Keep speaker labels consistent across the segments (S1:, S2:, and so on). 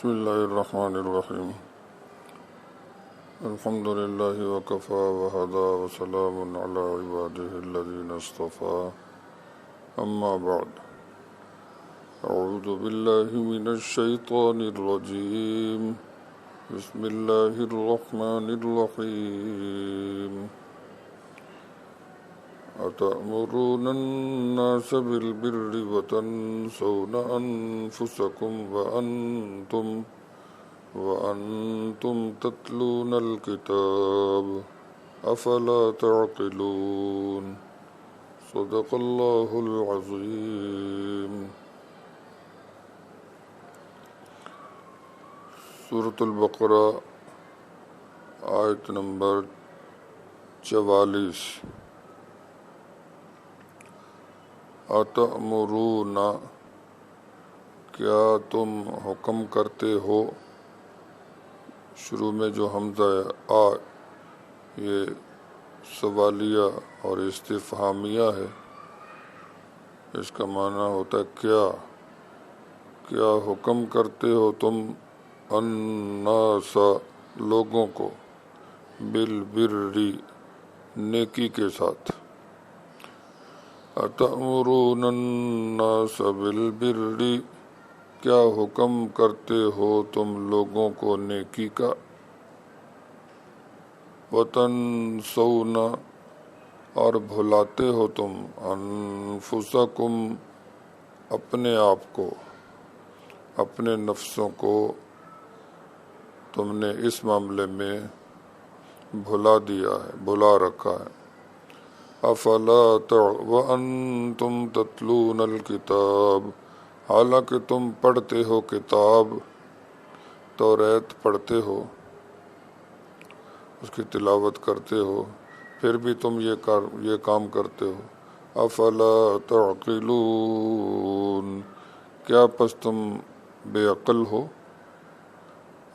S1: بسم اللہ الرحمن الرحیم الحمد للہ وکفى وحدا وسلام علی عبادہ الذین اصطفى اما بعد اعوذ باللہ من الشیطان الرجیم بسم اللہ الرحمن الرحیم أتأمرون الناس بالبر وتنسون أنفسكم وأنتم تتلون الكتاب أفلا تعقلون صدق الله العظيم. سورة البقرہ آیت نمبر 44. اتأمرون، کیا تم حکم کرتے ہو. شروع میں جو حمزہ آ یہ سوالیہ اور استفہامیہ ہے. اس کا معنی ہوتا ہے کیا حکم کرتے ہو تم الناس لوگوں کو بالبری نیکی کے ساتھ. اتأمرون الناس بالبر، کیا حکم کرتے ہو تم لوگوں کو نیکی کا. وتنسون، اور بھلاتے ہو تم انفسکم، اپنے آپ کو، اپنے نفسوں کو تم نے اس معاملے میں بھلا دیا ہے، بھلا رکھا ہے. وَأَنْتُمْ تَتْلُونَ الْكِتَابَ، حالانکہ تم پڑھتے ہو کتاب، توریت پڑھتے ہو، اس کی تلاوت کرتے ہو، پھر بھی تم یہ کام کرتے ہو. افلا تعقلون، کیا پس تم بے عقل ہو،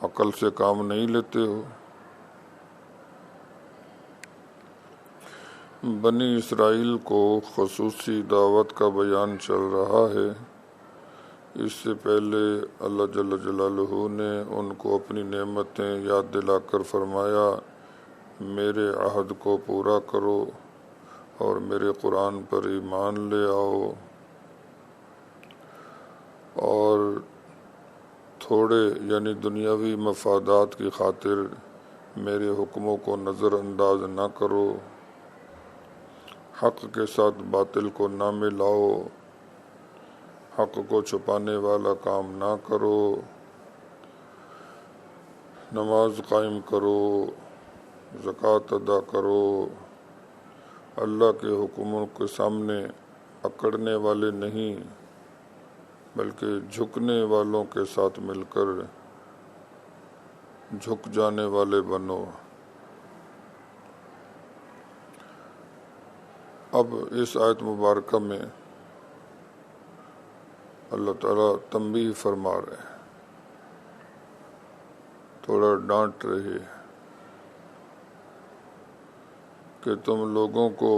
S1: عقل سے کام نہیں لیتے ہو. بنی اسرائیل کو خصوصی دعوت کا بیان چل رہا ہے. اس سے پہلے اللہ جل جلالہ نے ان کو اپنی نعمتیں یاد دلا کر فرمایا میرے عہد کو پورا کرو اور میرے قرآن پر ایمان لے آؤ، اور تھوڑے یعنی دنیاوی مفادات کی خاطر میرے حکموں کو نظر انداز نہ کرو، حق کے ساتھ باطل کو نہ ملاؤ، حق کو چھپانے والا کام نہ کرو، نماز قائم کرو، زکوٰۃ ادا کرو، اللہ کے حکموں کے سامنے اکڑنے والے نہیں بلکہ جھکنے والوں کے ساتھ مل کر جھک جانے والے بنو. اب اس آیت مبارکہ میں اللہ تعالیٰ تنبیہ فرما رہے ہیں، تھوڑا ڈانٹ رہے ہیں کہ تم لوگوں کو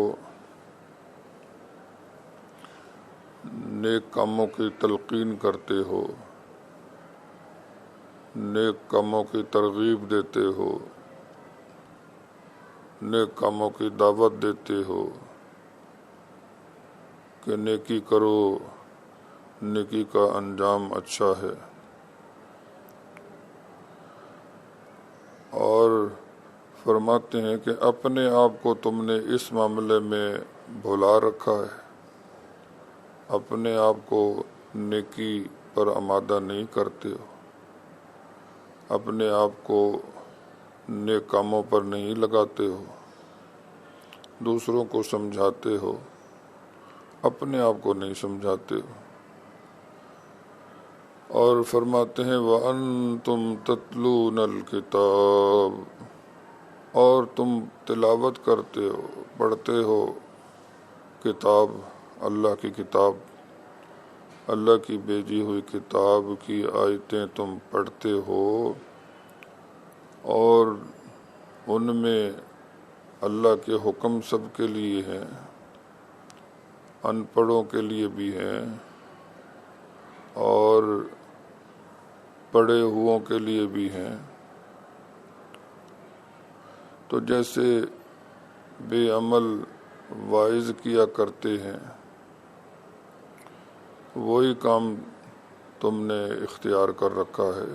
S1: نیک کاموں کی تلقین کرتے ہو، نیک کاموں کی ترغیب دیتے ہو، نیک کاموں کی دعوت دیتے ہو کہ نیکی کرو، نیکی کا انجام اچھا ہے. اور فرماتے ہیں کہ اپنے آپ کو تم نے اس معاملے میں بھلا رکھا ہے، اپنے آپ کو نیکی پر آمادہ نہیں کرتے ہو، اپنے آپ کو نیک کاموں پر نہیں لگاتے ہو، دوسروں کو سمجھاتے ہو، اپنے آپ کو نہیں سمجھاتے ہو. اور فرماتے ہیں وَأَنْتُمْ تَتْلُونَ الْكِتَابَ، اور تم تلاوت کرتے ہو، پڑھتے ہو کتاب، اللہ کی کتاب، اللہ کی بھیجی ہوئی کتاب کی آیتیں تم پڑھتے ہو، اور ان میں اللہ کے حکم سب کے لیے ہیں، ان پڑھوں کے لیے بھی ہیں، اور پڑھے ہوئوں کے لیے بھی ہیں۔ تو جیسے بے عمل واعظ کیا کرتے ہیں، وہی کام تم نے اختیار کر رکھا ہے۔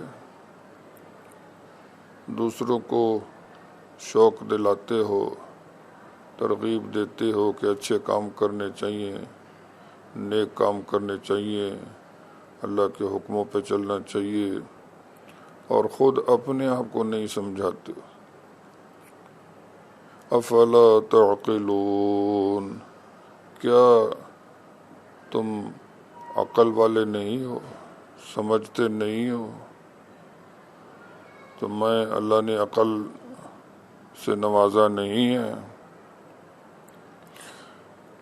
S1: دوسروں کو شوق دلاتے ہو، ترغیب دیتے ہو کہ اچھے کام کرنے چاہیے، نیک کام کرنے چاہیے، اللہ کے حکموں پہ چلنا چاہیے، اور خود اپنے آپ کو نہیں سمجھاتے۔ افلا تعقلون، کیا تم عقل والے نہیں ہو، سمجھتے نہیں ہو؟ تو میں اللہ نے عقل سے نوازا نہیں ہے۔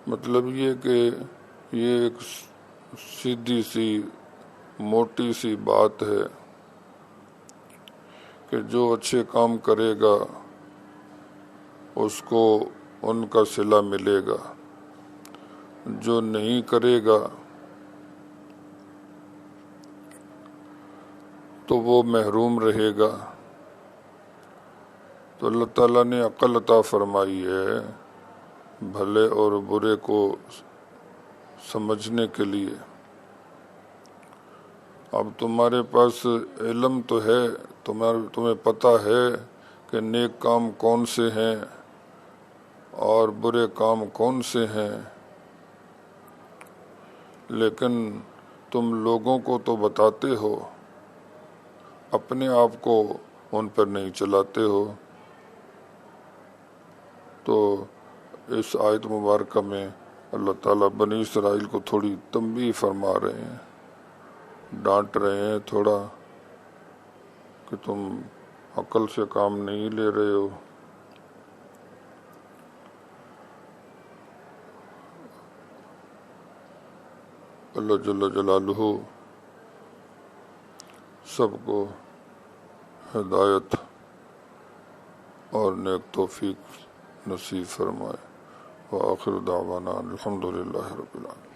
S1: مطلب یہ کہ یہ ایک سیدھی سی موٹی سی بات ہے کہ جو اچھے کام کرے گا اس کو ان کا صلہ ملے گا، جو نہیں کرے گا تو وہ محروم رہے گا۔ تو اللہ تعالیٰ نے عقل عطا فرمائی ہے بھلے اور برے کو سمجھنے کے لیے۔ اب تمہارے پاس علم تو ہے، تمہیں پتہ ہے کہ نیک کام کون سے ہیں اور برے کام کون سے ہیں، لیکن تم لوگوں کو تو بتاتے ہو، اپنے آپ کو ان پر نہیں چلاتے ہو۔ تو اس آیت مبارکہ میں اللہ تعالیٰ بنی اسرائیل کو تھوڑی تنبیہ فرما رہے ہیں، ڈانٹ رہے ہیں تھوڑا کہ تم عقل سے کام نہیں لے رہے ہو۔ اللہ جل جلالہ سب کو ہدایت اور نیک توفیق نصیب فرمائے۔ وآخر دعوانا الحمدللہ رب العالمین۔